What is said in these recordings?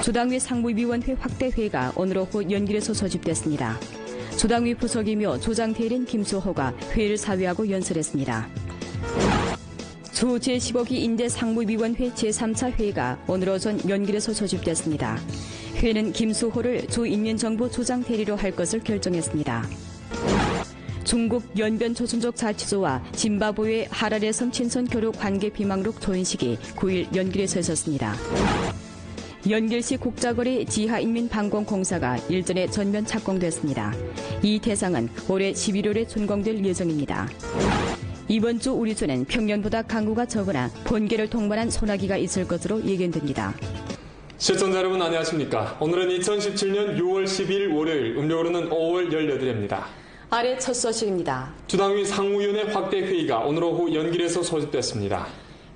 조당위 상무위원회 확대회가 오늘 오후 연길에서 소집됐습니다. 조당위 부석이며 조장대리인 김수호가 회의를 사회하고 연설했습니다. 조 제15기 인대상무위원회 제3차 회의가 오늘 오전 연길에서 소집됐습니다. 회의는 김수호를 조인민정부 조장대리로 할 것을 결정했습니다. 중국 연변조선족 자치조와 짐바브웨 하라레 섬 친선 교류 관계 비망록 조인식이 9일 연길에서 있었습니다. 연길시 국자거리 지하인민방공공사가 일전에 전면 착공됐습니다. 이 대상은 올해 11월에 준공될 예정입니다. 이번 주 우리주는 평년보다 강우가 적으나 번개를 동반한 소나기가 있을 것으로 예견됩니다. 시청자 여러분 안녕하십니까? 오늘은 2017년 6월 12일 월요일, 음력으로는 5월 18일입니다. 아래 첫 소식입니다. 조당위 상무위원회 확대회의가 오늘 오후 연길에서 소집됐습니다.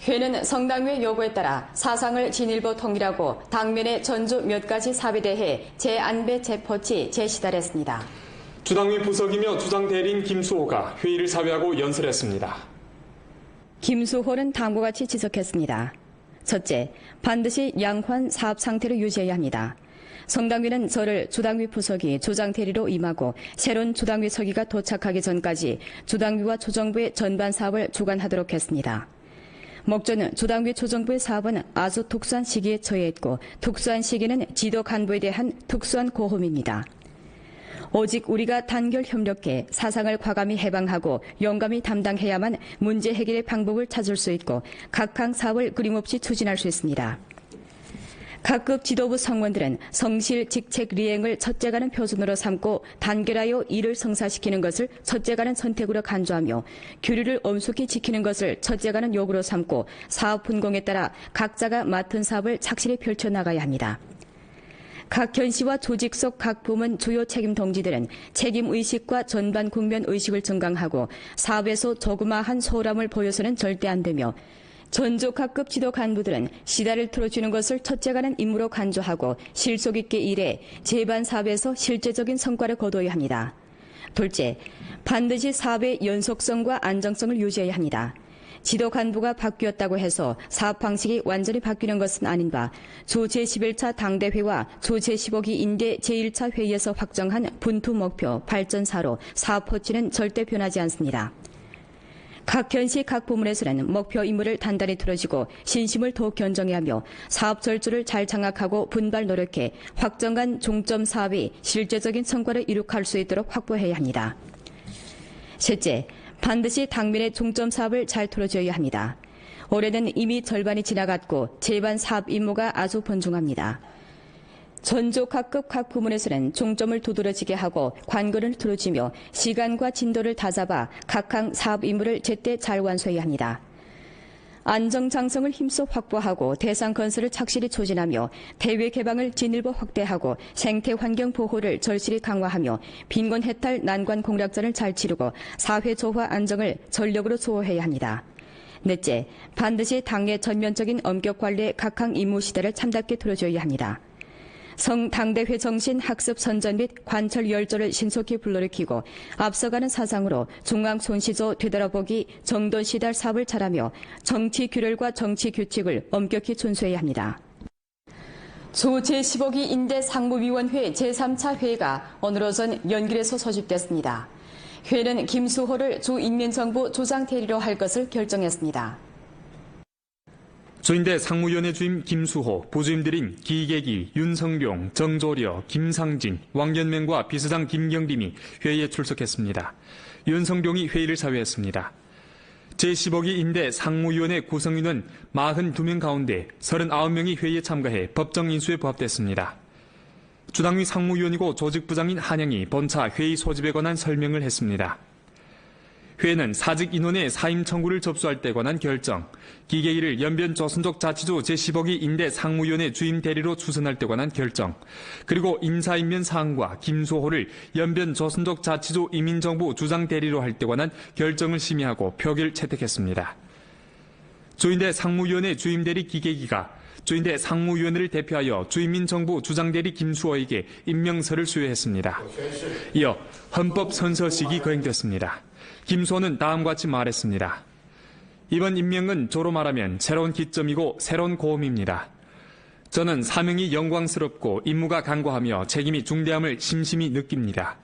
회는 성당회 요구에 따라 사상을 진일보 통일하고 당면의 전주 몇 가지 사업에 대해 재안배 재포치 제시달했습니다. 주당위 부석이며 주장대리인 김수호가 회의를 사회하고 연설했습니다. 김수호는 다음과 같이 지적했습니다. 첫째, 반드시 양호한 사업 상태를 유지해야 합니다. 성당위는 저를 주당위 부석이 조장대리로 임하고 새로운 주당위 서기가 도착하기 전까지 주당위와 조정부의 전반 사업을 주관하도록 했습니다. 목적은 주당위 조정부의 사업은 아주 특수한 시기에 처해 있고 특수한 시기는 지도 간부에 대한 특수한 고험입니다. 오직 우리가 단결 협력해 사상을 과감히 해방하고 용감히 담당해야만 문제 해결의 방법을 찾을 수 있고 각항 사업을 끊임없이 추진할 수 있습니다. 각급 지도부 성원들은 성실 직책 리행을 첫째가는 표준으로 삼고 단결하여 일을 성사시키는 것을 첫째가는 선택으로 간주하며 규律을 엄숙히 지키는 것을 첫째가는 요구로 삼고 사업 분공에 따라 각자가 맡은 사업을 착실히 펼쳐나가야 합니다. 각 현시와 조직 속 각 부문 주요 책임 동지들은 책임의식과 전반 국면의식을 증강하고 사업에서 조그마한 소홀함을 보여서는 절대 안 되며 전주 각급 지도 간부들은 시다를 틀어주는 것을 첫째가는 임무로 간주하고 실속 있게 일해 제반 사업에서 실제적인 성과를 거둬야 합니다. 둘째, 반드시 사업의 연속성과 안정성을 유지해야 합니다. 지도 간부가 바뀌었다고 해서 사업 방식이 완전히 바뀌는 것은 아닌 바 조 제11차 당대회와 조 제15기 인대 제1차 회의에서 확정한 분투 목표 발전사로 사업 포치는 절대 변하지 않습니다. 각 현시 각 부문에서는 목표 임무를 단단히 틀어지고 신심을 더욱 견정해야 하며 사업 절주를 잘 장악하고 분발 노력해 확정한 종점 사업이 실제적인 성과를 이룩할 수 있도록 확보해야 합니다. 셋째, 반드시 당면의 종점 사업을 잘 틀어줘야 합니다. 올해는 이미 절반이 지나갔고 제반 사업 임무가 아주 번중합니다. 전조 각급 각 부문에서는 종점을 두드러지게 하고 관건을 틀어주며 시간과 진도를 다잡아 각항 사업 임무를 제때 잘 완수해야 합니다. 안정장성을 힘써 확보하고 대상 건설을 착실히 추진하며 대외 개방을 진일보 확대하고 생태 환경 보호를 절실히 강화하며 빈곤 해탈 난관 공략전을 잘 치르고 사회 조화 안정을 전력으로 수호해야 합니다. 넷째, 반드시 당의 전면적인 엄격 관리의 각항 임무 시대를 참답게 틀어줘야 합니다. 성당대회 정신 학습 선전 및 관철 열조를 신속히 불러일으키고 앞서가는 사상으로 중앙 손시조 되돌아보기 정돈 시달 사업을 잘하며 정치 규율과 정치 규칙을 엄격히 준수해야 합니다. 조 제15기 인대상무위원회 제3차 회의가 오늘 오전 연길에서 소집됐습니다. 회의는 김수호를 조인민정부 조장대리로 할 것을 결정했습니다. 조인대 상무위원회 주임 김수호, 부주임들인 기계기, 윤성룡, 정조려, 김상진, 왕연맹과 비서장 김경림이 회의에 출석했습니다. 윤성룡이 회의를 사회했습니다. 제15기 인대 상무위원회 구성인은 42명 가운데 39명이 회의에 참가해 법정 인수에 부합됐습니다. 주당위 상무위원이고 조직부장인 한영이 본차 회의 소집에 관한 설명을 했습니다. 회의는 사직 인원의 사임 청구를 접수할 때 관한 결정, 기계일을 연변조선족 자치조 제15기 인대 상무위원회 주임 대리로 추선할 때 관한 결정, 그리고 인사임면 사항과 김수호를 연변조선족 자치조 이민정부 주장 대리로 할 때 관한 결정을 심의하고 표결 채택했습니다. 조인대 상무위원회 주임 대리 기계기가 조인대 상무위원회를 대표하여 주인민정부 주장대리 김수호에게 임명서를 수여했습니다. 이어 헌법선서식이 거행됐습니다. 김수호는 다음과 같이 말했습니다. 이번 임명은 조로 말하면 새로운 기점이고 새로운 고음입니다. 저는 사명이 영광스럽고 임무가 간과하며 책임이 중대함을 심심히 느낍니다.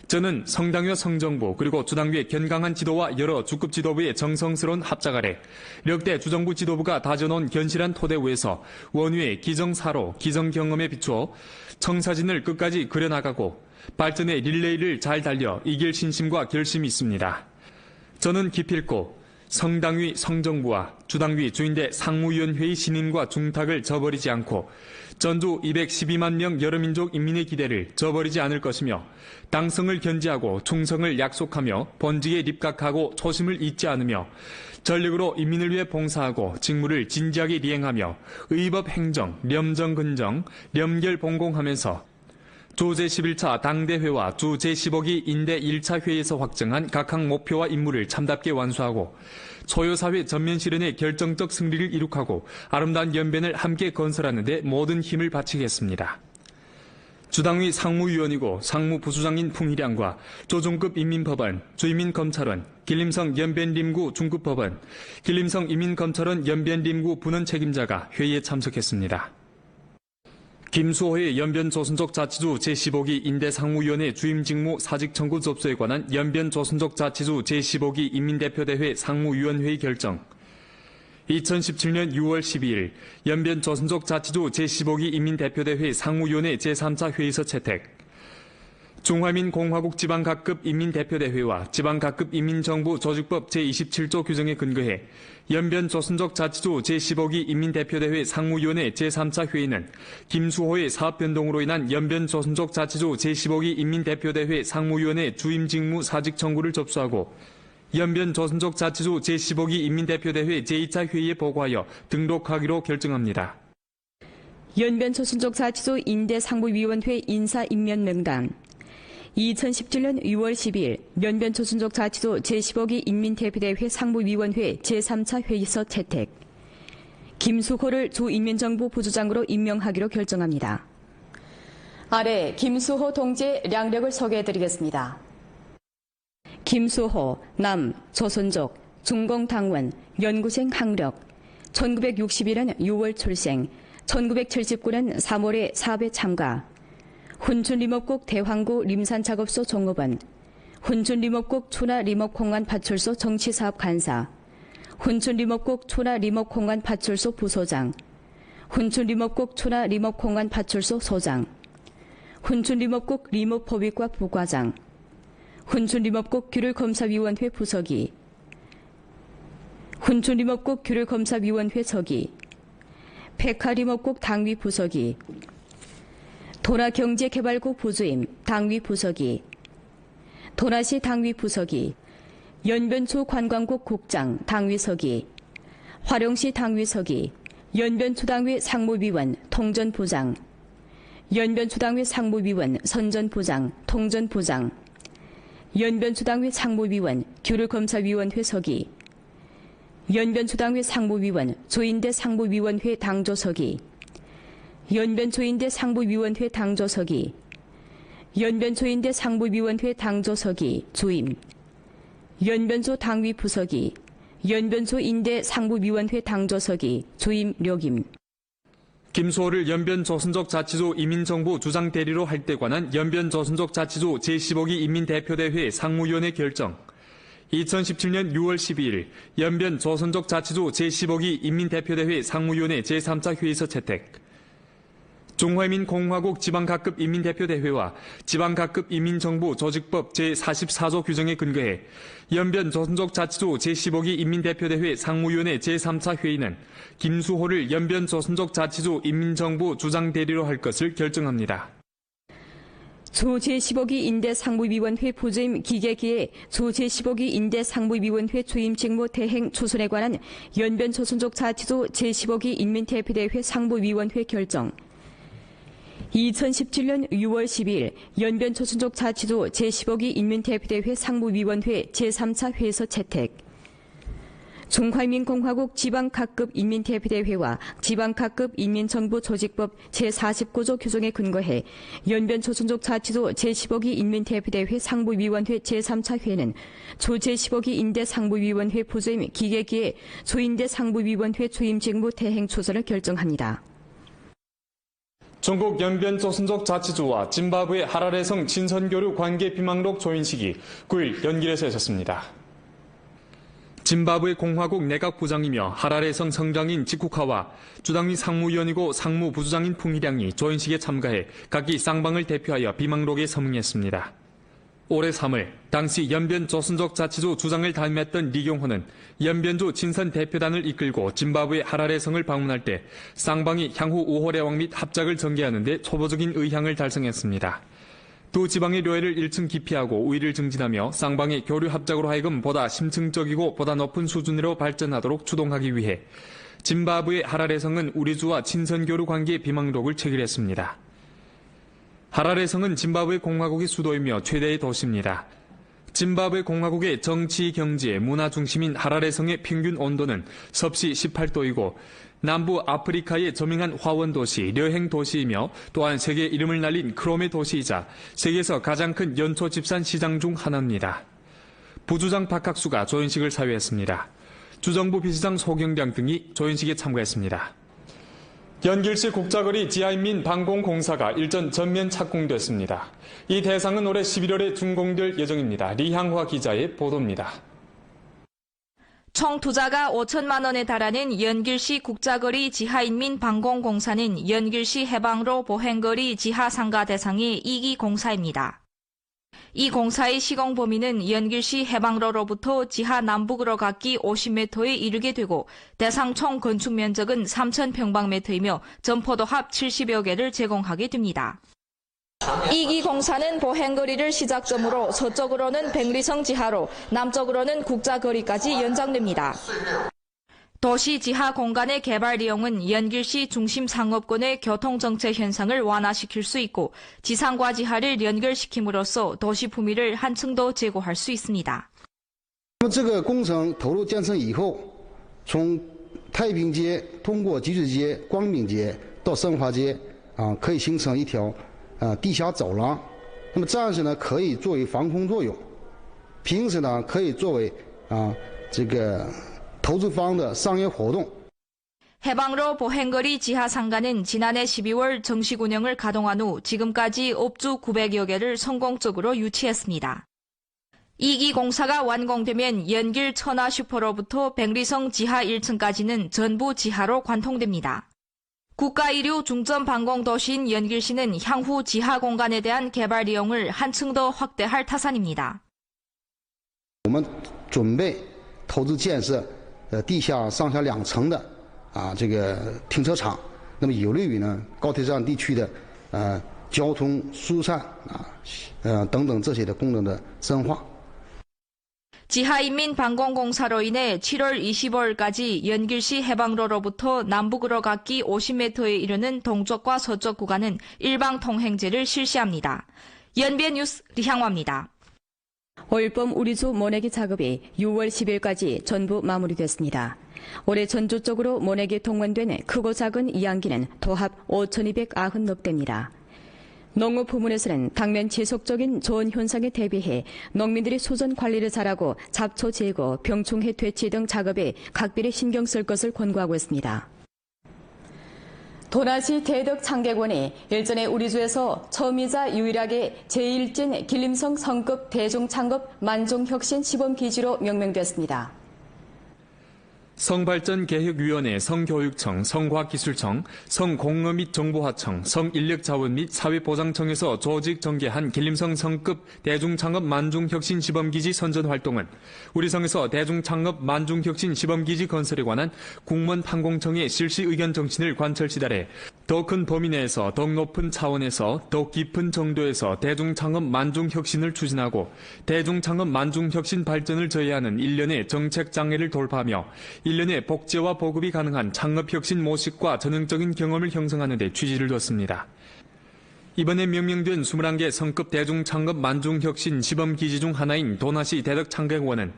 저는 성당회 성정부 그리고 주당위의 견강한 지도와 여러 주급 지도부의 정성스러운 합작 아래 역대 주정부 지도부가 다져놓은 견실한 토대 위에서 원위의 기정사로 기정경험에 비추어 청사진을 끝까지 그려나가고 발전의 릴레이를 잘 달려 이길 신심과 결심이 있습니다. 저는 기필코 성당위 성정부와 주당위 주인대 상무위원회의 신임과 중탁을 저버리지 않고 전주 212만 명 여러민족 인민의 기대를 저버리지 않을 것이며 당성을 견지하고 충성을 약속하며 본직에 입각하고 초심을 잊지 않으며 전력으로 인민을 위해 봉사하고 직무를 진지하게 이행하며 의법 행정, 렴정 근정, 렴결 봉공하면서 주 제11차 당대회와 주 제15기 인대 1차 회의에서 확정한 각항 목표와 임무를 참답게 완수하고 소요사회 전면 실현의 결정적 승리를 이룩하고 아름다운 연변을 함께 건설하는 데 모든 힘을 바치겠습니다. 주당위 상무위원이고 상무부수장인 풍희량과 조중급 인민법원, 주인민검찰원, 길림성 연변림구 중급법원, 길림성 인민검찰원 연변림구 분원 책임자가 회의에 참석했습니다. 김수호의 연변조선족 자치주 제15기 인대상무위원회 주임직무 사직청구 접수에 관한 연변조선족 자치주 제15기 인민대표대회 상무위원회의 결정 2017년 6월 12일 연변조선족 자치주 제15기 인민대표대회 상무위원회 제3차 회의서 채택 중화민공화국 지방각급 인민대표대회와 지방각급 인민정부 조직법 제27조 규정에 근거해 연변조선족 자치주 제15기 인민대표대회 상무위원회 제3차 회의는 김수호의 사업변동으로 인한 연변조선족 자치주 제15기 인민대표대회 상무위원회 주임직무 사직 청구를 접수하고 연변조선족 자치주 제15기 인민대표대회 제2차 회의에 보고하여 등록하기로 결정합니다. 연변조선족 자치주 인대상무위원회 인사임면 명단 2017년 6월 12일 연변조선족 자치도 제15기 인민대표대회 상무위원회 제3차 회의서 채택 김수호를 주인민정부 부주장으로 임명하기로 결정합니다. 아래 김수호 동지의 량력을 소개해드리겠습니다. 김수호, 남, 조선족, 중공당원, 연구생 학력, 1961년 6월 출생, 1979년 3월에 사업에 참가, 훈춘림업국 대황구 림산작업소 종업원, 훈춘림업국 초나림업공간 파출소 정치사업 간사, 훈춘림업국 초나림업공간 파출소 부소장, 훈춘림업국 초나림업공간 파출소 소장, 훈춘림업국 림업법인과 부과장, 훈춘림업국 규율검사위원회 부서기, 훈춘림업국 규율검사위원회 서기, 백화림업국 당위 부서기, 도라경제개발국 부주임 당위 부서기, 도라시 당위 부서기, 연변초 관광국 국장 당위 서기, 화룡시 당위 서기, 연변초당회 상무위원 통전부장, 연변초당회 상무위원 선전부장 통전부장, 연변초당회 상무위원 규율검사위원회 서기, 연변초당회 상무위원 조인대 상무위원회 당조서기, 연변조인대 상부위원회 당조서기, 연변조인대 상부위원회 당조서기 주임, 연변조 당위 부서기, 연변조인대 상부위원회 당조서기 주임 료김. 김수호를 연변조선족 자치주 이민정부 주장 대리로 할 때 관한 연변조선족 자치주 제15기 인민대표대회 상무위원회 결정 2017년 6월 12일 연변조선족 자치주 제15기 인민대표대회 상무위원회 제3차 회의서 채택 중화민공화국 지방각급 인민대표대회와 지방각급 인민정부 조직법 제44조 규정에 근거해 연변조선족 자치주 제15기 인민대표대회 상무위원회 제3차 회의는 김수호를 연변조선족 자치주 인민정부 주장대리로 할 것을 결정합니다. 조 제15기 인대상무위원회 부주임 기계기에 조 제15기 인대상무위원회 주임 직무 대행 추순에 관한 연변조선족 자치주 제15기 인민대표대회 상무위원회 결정 2017년 6월 12일 연변조선족 자치도 제15기 인민대표대회 상무위원회 제3차 회의서 채택 중화민공화국 지방각급 인민대표대회와 지방각급 인민정부 조직법 제49조 규정에 근거해 연변조선족 자치도 제15기 인민대표대회 상무위원회 제3차 회의는 조 제15기 인대상무위원회 부주임 기계기에 조인대 상무위원회 주임 직무 대행 추선을 결정합니다. 중국 연변조선족 자치주와 짐바브웨 하라레성 친선교류 관계 비망록 조인식이 9일 연길에서 열렸습니다. 짐바브웨 공화국 내각부장이며 하라레성 성장인 직국화와 주당위 상무위원이고 상무부주장인 풍희량이 조인식에 참가해 각기 쌍방을 대표하여 비망록에 서명했습니다. 올해 3월 당시 연변조선족 자치주 주장을 담임했던 리경호는 연변주 친선 대표단을 이끌고 짐바브웨 하라레성을 방문할 때 쌍방이 향후 우호래왕 및 합작을 전개하는 데 초보적인 의향을 달성했습니다. 두 지방의 료해를 1층 기피하고 우위를 증진하며 쌍방의 교류 합작으로 하여금 보다 심층적이고 보다 높은 수준으로 발전하도록 추동하기 위해 짐바브웨 하라레성은 우리주와 친선교류 관계 비망록을 체결했습니다. 하라레성은 짐바브웨 공화국의 수도이며 최대의 도시입니다. 짐바브웨 공화국의 정치, 경제, 문화 중심인 하라레성의 평균 온도는 섭씨 18도이고 남부 아프리카의 저명한 화원도시, 려행 도시이며 또한 세계 이름을 날린 크롬의 도시이자 세계에서 가장 큰 연초 집산 시장 중 하나입니다. 부주장 박학수가 조인식을 사회했습니다. 주정부 비서장 소경량 등이 조인식에 참가했습니다. 연길시 국자거리 지하인민 방공공사가 일전 전면 착공됐습니다. 이 대상은 올해 11월에 준공될 예정입니다. 리향화 기자의 보도입니다. 총 투자가 5천만 원에 달하는 연길시 국자거리 지하인민 방공공사는 연길시 해방로 보행거리 지하상가 대상의 2기 공사입니다. 이 공사의 시공 범위는 연길시 해방로로부터 지하 남북으로 각기 50m에 이르게 되고 대상 총 건축 면적은 3,000평방미터이며 점포도 합 70여 개를 제공하게 됩니다. 2기 공사는 보행거리를 시작점으로 서쪽으로는 백리성 지하로, 남쪽으로는 국자거리까지 연장됩니다. 도시 지하 공간의 개발 이용은 연길시 중심 상업권의 교통정체 현상을 완화시킬 수 있고 지상과 지하를 연결시킴으로써 도시 품위를 한층 더 제고할 수 있습니다. 这个工程投入建成以后，从太平街通过集水街、光明街到升华街，可以形成一条地下走廊。那么这样子呢，可以作为防空作用；平时呢，可以作为这个投资方的商业活动。 해방로 보행거리 지하상가는 지난해 12월 정식 운영을 가동한 후 지금까지 업주 900여 개를 성공적으로 유치했습니다. 2기 공사가 완공되면 연길 천하 슈퍼로부터 백리성 지하 1층까지는 전부 지하로 관통됩니다. 국가 1류 중점 방공도시인 연길시는 향후 지하 공간에 대한 개발 이용을 한층 더 확대할 타산입니다. 我们准备投资建设地下上下2层的这个停车场，那么有利于呢高铁站地区的交通疏散等等这些的功能的深化。 지하인민방공공사로 인해 7월 25일까지 연길시 해방로로부터 남북으로 각기 50m에 이르는 동쪽과 서쪽 구간은 일방 통행제를 실시합니다. 연변 뉴스 리향화입니다. 올 봄 우리주 모내기 작업이 6월 10일까지 전부 마무리됐습니다. 올해 전주적으로 모내기 동원된 크고 작은 이항기는 도합 5,290억 대입니다. 농업 부문에서는 당면 지속적인 좋은 현상에 대비해 농민들이 수전 관리를 잘하고 잡초 제거, 병충해 퇴치 등 작업에 각별히 신경 쓸 것을 권고하고 있습니다. 도나시 대덕 창계군이 일전에 우리주에서 처음이자 유일하게 제1진 길림성 성급 대중창업 만종혁신 시범기지로 명명됐습니다. 성발전개혁위원회, 성교육청, 성과학기술청, 성공업 및 정보화청, 성인력자원 및 사회보장청에서 조직 전개한 길림성 성급 대중창업 만중혁신 시범기지 선전 활동은 우리 성에서 대중창업 만중혁신 시범기지 건설에 관한 국무원 판공청의 실시 의견 정신을 관철시달해 더 큰 범위 내에서 더욱 높은 차원에서 더욱 깊은 정도에서 대중창업 만중혁신을 추진하고 대중창업 만중혁신 발전을 저해하는 일련의 정책 장애를 돌파하며 일련의 복제와 보급이 가능한 창업혁신 모식과 전형적인 경험을 형성하는 데 취지를 뒀습니다. 이번에 명명된 21개 성급 대중창업 만중혁신 시범기지 중 하나인 도나시 대덕창계공원은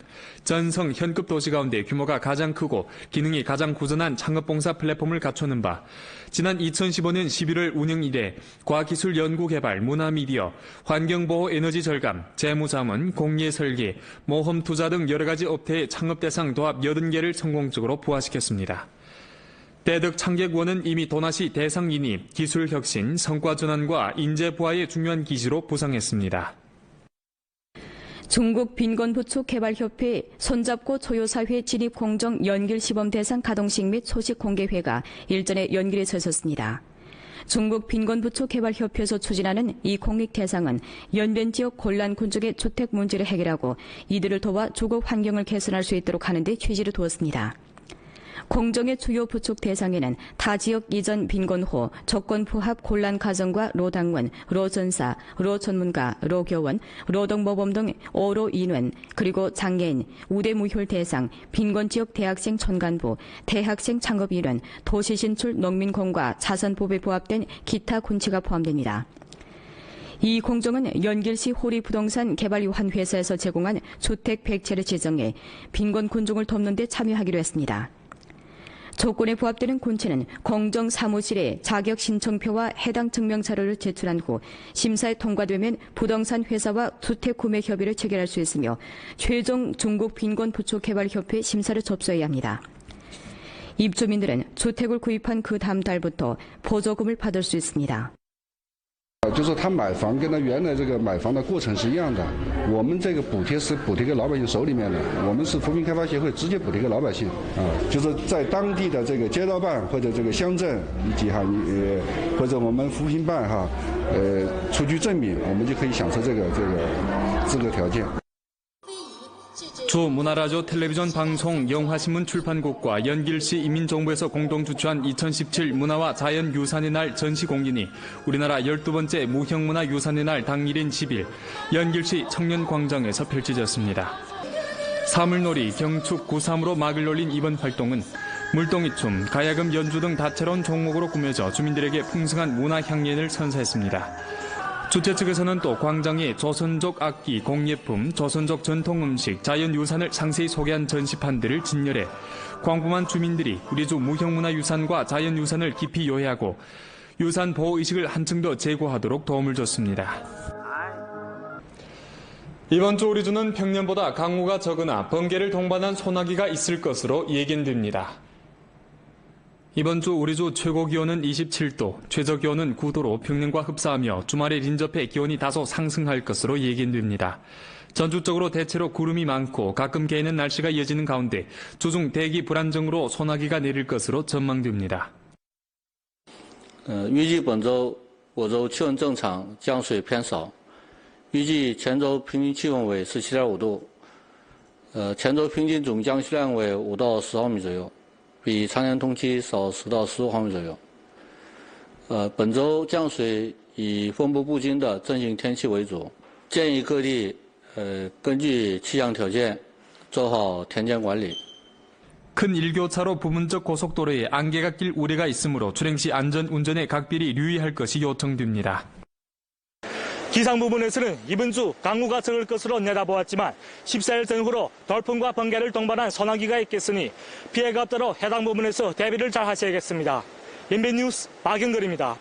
전성 현급 도시 가운데 규모가 가장 크고 기능이 가장 구전한 창업봉사 플랫폼을 갖추는 바 지난 2015년 11월 운영 이래 과학기술 연구개발, 문화미디어, 환경보호 에너지 절감, 재무자문, 공예설계, 모험투자 등 여러 가지 업태의 창업 대상 도합 80개를 성공적으로 부화시켰습니다. 대덕 창객원은 이미 도나시 대상인이 기술 혁신, 성과 전환과 인재 부하의 중요한 기지로 부상했습니다. 중국 빈곤부축개발협회 손잡고 초요사회 진입공정 연길시범 대상 가동식 및 소식 공개회가 일전에 연길에 서섰습니다. 중국 빈곤부축개발협회에서 추진하는 이 공익 대상은 연변지역 곤란군족의 주택 문제를 해결하고 이들을 도와 주거 환경을 개선할 수 있도록 하는 데 취지를 두었습니다. 공정의 주요 부축 대상에는 타 지역 이전 빈곤호, 조건 부합 곤란 가정과 로당원, 로전사, 로전문가, 로교원, 노동모범 등 5로 인원, 그리고 장애인, 우대무혈 대상, 빈곤지역 대학생 천간부, 대학생 창업인원, 도시신출 농민공과 자선법에 부합된 기타 군치가 포함됩니다. 이 공정은 연길시 호리부동산 개발유한 회사에서 제공한 주택 100채를 지정해 빈곤 군종을 돕는 데 참여하기로 했습니다. 조건에 부합되는 군체는 공정 사무실에 자격 신청표와 해당 증명자료를 제출한 후 심사에 통과되면 부동산 회사와 주택 구매 협의를 체결할 수 있으며 최종 중국 빈곤부축개발협회 심사를 접수해야 합니다. 입주민들은 주택을 구입한 그 다음 달부터 보조금을 받을 수 있습니다. 就是说他买房跟他原来这个买房的过程是一样的，我们这个补贴是补贴给老百姓手里面的，我们是扶贫开发协会直接补贴给老百姓就是在当地的这个街道办或者这个乡镇以及或者我们扶贫办出具证明，我们就可以享受这个资格条件。 주 문화라디오 텔레비전 방송 영화신문 출판국과 연길시 인민정부에서 공동 주최한 2017 문화와 자연유산의 날 전시 공연이 우리나라 12번째 무형문화유산의 날 당일인 10일 연길시 청년광장에서 펼쳐졌습니다. 사물놀이, 경축, 구삼으로 막을 올린 이번 활동은 물동이춤, 가야금 연주 등 다채로운 종목으로 꾸며져 주민들에게 풍성한 문화향연을 선사했습니다. 주최 측에서는 또 광장에 조선족 악기, 공예품, 조선족 전통 음식, 자연유산을 상세히 소개한 전시판들을 진열해 광범한 주민들이 우리 주 무형문화유산과 자연유산을 깊이 요해하고 유산 보호의식을 한층 더 제고하도록 도움을 줬습니다. 이번 주 우리 주는 평년보다 강우가 적으나 번개를 동반한 소나기가 있을 것으로 예견됩니다. 이번 주 우리 주 최고 기온은 27도, 최저 기온은 9도로 평년과 흡사하며 주말에 인접해 기온이 다소 상승할 것으로 예견됩니다. 전주적으로 대체로 구름이 많고 가끔 개는 날씨가 이어지는 가운데 주중 대기 불안정으로 소나기가 내릴 것으로 전망됩니다. 预计本周我州气温正常，降水偏少。预计前周平均气温为17.5度，前周平均总降水量为5到10毫米左右。 比常年同期少10到15毫米左右。本周降水以风不不惊的正性天气为主，建议各地根据气象条件做好田间管理。 큰 일교차로 부분적 고속도로에 안개가 낄 우려가 있으므로 출행 시 안전 운전에 각별히 유의할 것이 요청됩니다. 기상 부분에서는 이번 주 강우가 적을 것으로 내다보았지만 14일 전후로 돌풍과 번개를 동반한 소나기가 있겠으니 피해가 없도록 해당 부분에서 대비를 잘 하셔야겠습니다. 인벤뉴스 박영걸입니다.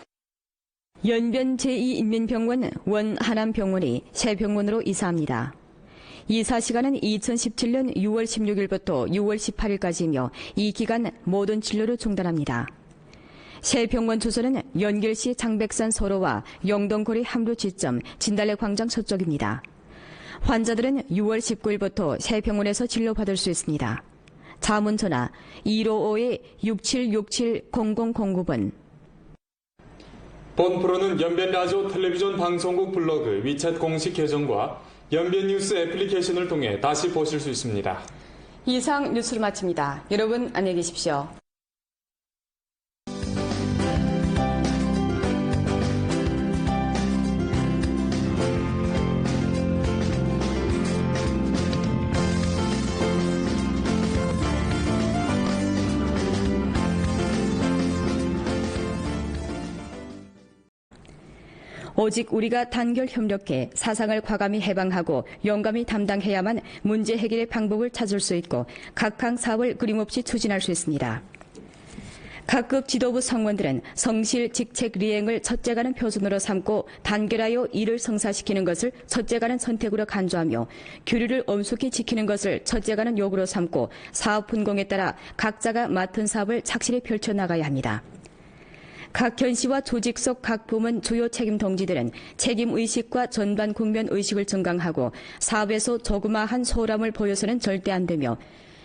연변 제2인민병원 원 하남병원이 새 병원으로 이사합니다. 이사 시간은 2017년 6월 16일부터 6월 18일까지이며 이 기간 모든 진료를 중단합니다. 새 병원 주소는 연길시 장백산 서로와 영동거리 함로 지점 진달래 광장 서쪽입니다. 환자들은 6월 19일부터 새 병원에서 진료받을 수 있습니다. 자문 전화 155-6767-0009번. 본 프로는 연변라디오 텔레비전 방송국 블로그 위챗 공식 계정과 연변뉴스 애플리케이션을 통해 다시 보실 수 있습니다. 이상 뉴스를 마칩니다. 여러분 안녕히 계십시오. 오직 우리가 단결 협력해 사상을 과감히 해방하고 용감히 담당해야만 문제 해결의 방법을 찾을 수 있고 각항 사업을 끊임없이 추진할 수 있습니다. 각급 지도부 성원들은 성실 직책 리행을 첫째가는 표준으로 삼고 단결하여 이를 성사시키는 것을 첫째가는 선택으로 간주하며 규律을 엄숙히 지키는 것을 첫째가는 요구로 삼고 사업 분공에 따라 각자가 맡은 사업을 착실히 펼쳐나가야 합니다. 각 현시와 조직 속 각 부문 주요 책임 동지들은 책임의식과 전반 국면의식을 증강하고 사업에서 조그마한 소홀함을 보여서는 절대 안 되며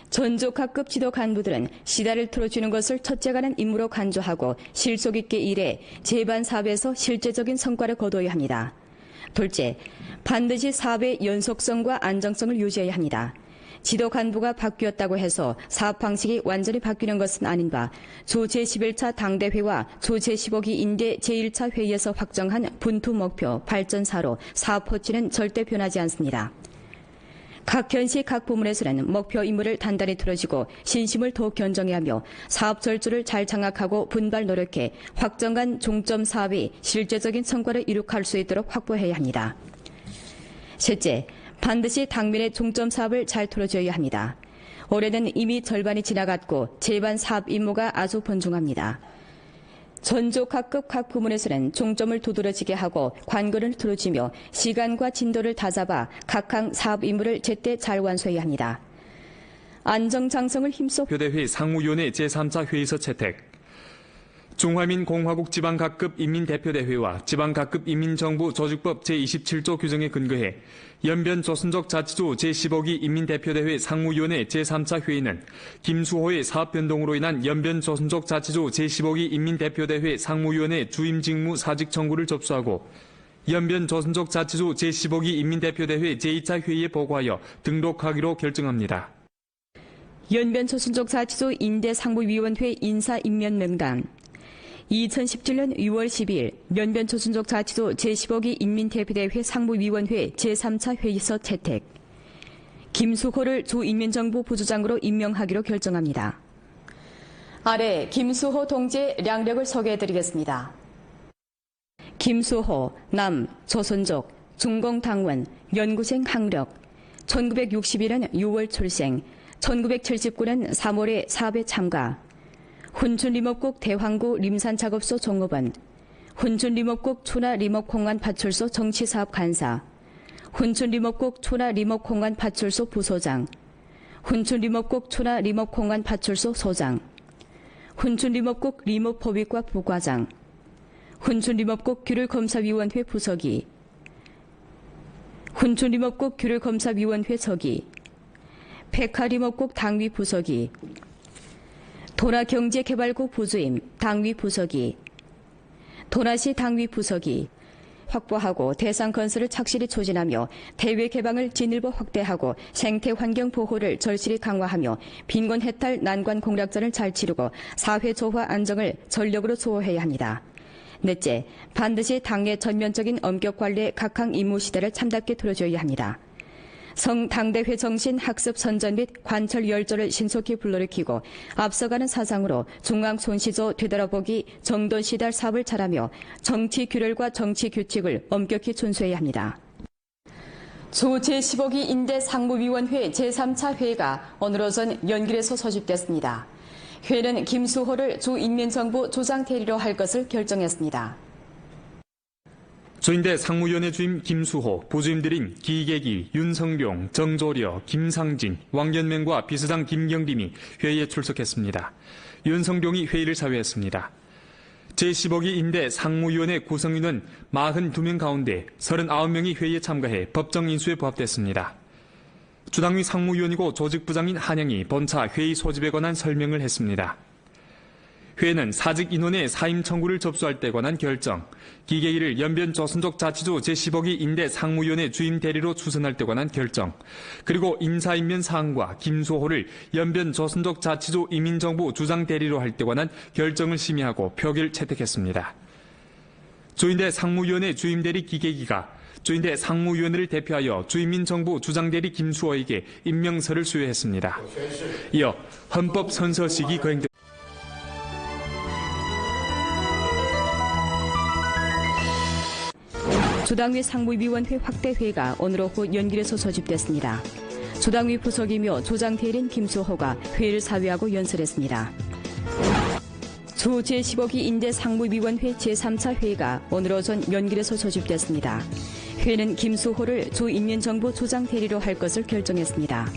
전조 각급 지도 간부들은 시다를 틀어주는 것을 첫째가는 임무로 간주하고 실속 있게 일해 제반 사업에서 실제적인 성과를 거둬야 합니다. 둘째, 반드시 사업의 연속성과 안정성을 유지해야 합니다. 지도 간부가 바뀌었다고 해서 사업 방식이 완전히 바뀌는 것은 아닌 바 조 제11차 당대회와 조 제15기 인대 제1차 회의에서 확정한 분투 목표, 발전사로 사업 호치는 절대 변하지 않습니다. 각 현시 각 부문에서는 목표 임무를 단단히 틀어지고 신심을 더욱 견정해야 하며 사업 절주를 잘 장악하고 분발 노력해 확정한 종점 사업이 실제적인 성과를 이룩할 수 있도록 확보해야 합니다. 셋째, 반드시 당면의 종점 사업을 잘 틀어줘야 합니다. 올해는 이미 절반이 지나갔고 제반 사업 임무가 아주 번중합니다. 전조 각급 각 부문에서는 종점을 두드러지게 하고 관건을 틀어주며 시간과 진도를 다잡아 각항 사업 임무를 제때 잘 완수해야 합니다. 안정장성을 힘써 교대회 상무위원회 제3차 회의서 채택. 중화민공화국 지방각급 인민대표대회와 지방각급 인민정부 조직법 제27조 규정에 근거해 연변 조선족 자치조 제15기 인민대표대회 상무위원회 제3차 회의는 김수호의 사업변동으로 인한 연변 조선족 자치조 제15기 인민대표대회 상무위원회 주임 직무 사직 청구를 접수하고 연변 조선족 자치조 제15기 인민대표대회 제2차 회의에 보고하여 등록하기로 결정합니다. 연변 조선족 자치조 인대상무위원회 인사임면 명단 2017년 6월 10일 연변 조선족 자치도 제15기 인민대표대회 상무위원회 제3차 회의서 채택. 김수호를 주인민정부 부주장으로 임명하기로 결정합니다. 아래 김수호 동지의 량력을 소개해드리겠습니다. 김수호, 남, 조선족, 중공당원, 연구생 학력, 1961년 6월 출생, 1979년 3월에 사업에 참가, 훈춘림업국 대황구 림산작업소 종업원, 훈춘림업국 초나림업공간 파출소 정치사업 간사, 훈춘림업국 초나림업공간 파출소 부소장, 훈춘림업국 초나림업공간 파출소 소장, 훈춘림업국 림업법인과 부과장, 훈춘림업국 규율검사위원회 부서기, 훈춘림업국 규율검사위원회 서기, 백화림업국 당위 부서기, 도라경제개발국 부주임 당위 부서기, 도라시 당위 부서기 확보하고 대상 건설을 착실히 추진하며 대외 개방을 진일보 확대하고 생태 환경 보호를 절실히 강화하며 빈곤 해탈 난관 공략전을 잘 치르고 사회 조화 안정을 전력으로 수호해야 합니다. 넷째, 반드시 당의 전면적인 엄격 관리에 각항 임무 시대를 참답게 들어줘야 합니다. 성당대회 정신 학습 선전 및 관철 열조를 신속히 불러일으키고 앞서가는 사상으로 중앙 손시조 되돌아보기 정돈 시달 사업을 잘하며 정치 규율과 정치 규칙을 엄격히 준수해야 합니다. 조 제15기 인대 상무위원회 제3차 회의가 오늘 오전 연길에서 소집됐습니다. 회의는 김수호를 주인민정부 조장 대리로 할 것을 결정했습니다. 조인대 상무위원회 주임 김수호, 부주임들인 기계기, 윤성룡, 정조려, 김상진, 왕연맹과 비서장 김경림이 회의에 출석했습니다. 윤성룡이 회의를 사회했습니다. 제15기 인대 상무위원회 구성인은 42명 가운데 39명이 회의에 참가해 법정 인수에 부합됐습니다. 주당위 상무위원이고 조직부장인 한영이 본차 회의 소집에 관한 설명을 했습니다. 회의는 사직 인원의 사임 청구를 접수할 때 관한 결정, 기계일을 연변 조선족 자치조 제15기 인대 상무위원회 주임 대리로 추선할 때 관한 결정, 그리고 인사임면 사항과 김수호를 연변 조선족 자치조 이민정부 주장 대리로 할 때 관한 결정을 심의하고 표결 채택했습니다. 조인대 상무위원회 주임 대리 기계기가 조인대 상무위원회를 대표하여 주인민정부 주장대리 김수호에게 임명서를 수여했습니다. 이어 헌법 선서식이 거행됩니다. 주당위 상무위원회 확대회의가 오늘 오후 연길에서 소집됐습니다. 주당위 부석이며 조장대리인 김수호가 회의를 사회하고 연설했습니다. 주 제15기 인대상무위원회 제3차 회의가 오늘 오전 연길에서 소집됐습니다. 회는 김수호를 주인민정부 조장대리로 할 것을 결정했습니다.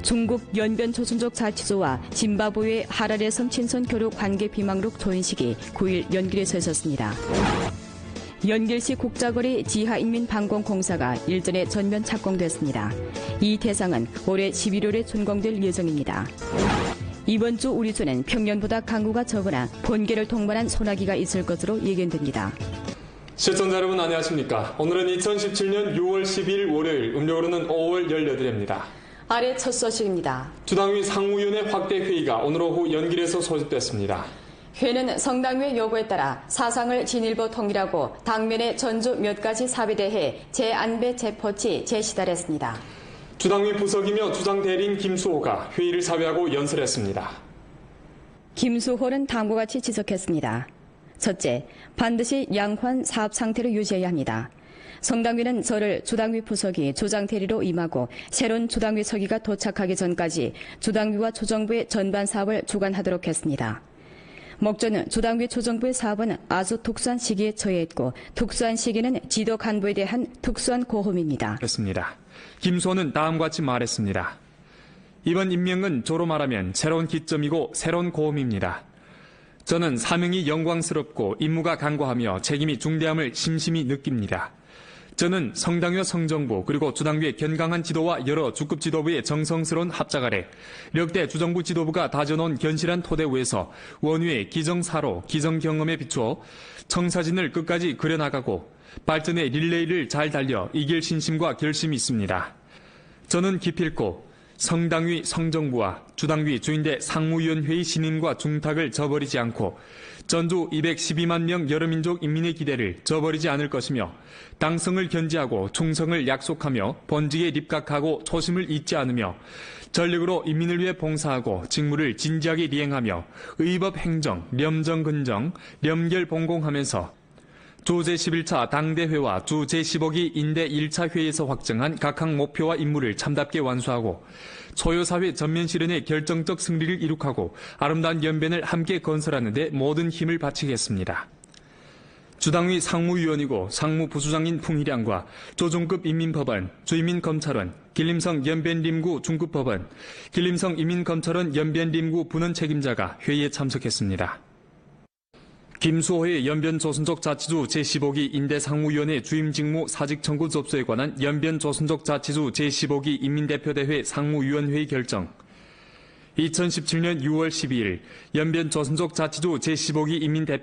중국 연변조선족 자치조와 짐바브웨 하라레 섬 친선 교류 관계 비망록 조인식이 9일 연길에서 있었습니다. 연길시 국자거리 지하인민방공공사가 일전에 전면 착공됐습니다. 이 대상은 올해 11월에 준공될 예정입니다. 이번 주 우리주는 평년보다 강우가 적으나 번개를 동반한 소나기가 있을 것으로 예견됩니다. 시청자 여러분 안녕하십니까? 오늘은 2017년 6월 12일 월요일, 음력으로는 5월 18일입니다. 아래 첫 소식입니다. 주당위 상무위원회 확대 회의가 오늘 오후 연길에서 소집됐습니다. 회는 성당위의 요구에 따라 사상을 진일보 통일하고 당면의 전주 몇 가지 사업에 대해 재안배 재포치 재시달했습니다. 주당위 부석이며 주장대리인 김수호가 회의를 사회하고 연설했습니다. 김수호는 다음과 같이 지적했습니다. 첫째, 반드시 양호한 사업 상태를 유지해야 합니다. 성당위는 저를 주당위 부석이 조장대리로 임하고 새로운 주당위 서기가 도착하기 전까지 주당위와 조정부의 전반 사업을 주관하도록 했습니다. 목조는 주당위 조정부의 사업은 아주 특수한 시기에 처해있고 특수한 시기는 지도 간부에 대한 특수한 고험입니다. 그렇습니다. 김수호는 다음과 같이 말했습니다. 이번 임명은 조로 말하면 새로운 기점이고 새로운 고험입니다. 저는 사명이 영광스럽고 임무가 간과하며 책임이 중대함을 심심히 느낍니다. 저는 성당위와 성정부 그리고 주당위의 견강한 지도와 여러 주급 지도부의 정성스러운 합작 아래 역대 주정부 지도부가 다져놓은 견실한 토대 위에서 원위의 기정사로 기정경험에 비추어 청사진을 끝까지 그려나가고 발전의 릴레이를 잘 달려 이길 신심과 결심이 있습니다. 저는 기필코 성당위 성정부와 주당위 주인대 상무위원회의 신임과 중탁을 저버리지 않고 전주 212만 명 여러민족 인민의 기대를 저버리지 않을 것이며 당성을 견지하고 충성을 약속하며 본직에 입각하고 초심을 잊지 않으며 전력으로 인민을 위해 봉사하고 직무를 진지하게 이행하며 의법 행정, 렴정 근정, 렴결 봉공하면서 주 제11차 당대회와 주 제15기 인대 1차 회의에서 확정한 각항 목표와 임무를 참답게 완수하고 소요사회 전면 실현의 결정적 승리를 이룩하고 아름다운 연변을 함께 건설하는 데 모든 힘을 바치겠습니다. 주당위 상무위원이고 상무부수장인 풍희량과 조중급 인민법원, 주인민검찰원, 길림성 연변림구 중급법원, 길림성 인민검찰원 연변림구 분원 책임자가 회의에 참석했습니다. 김수호의 연변조선족 자치주 제15기 인대상무위원회 주임 직무 사직 청구 접수에 관한 연변조선족 자치주 제15기 인민대표대회 상무위원회의 결정. 2017년 6월 12일 연변조선족 자치주 제15기 인민대표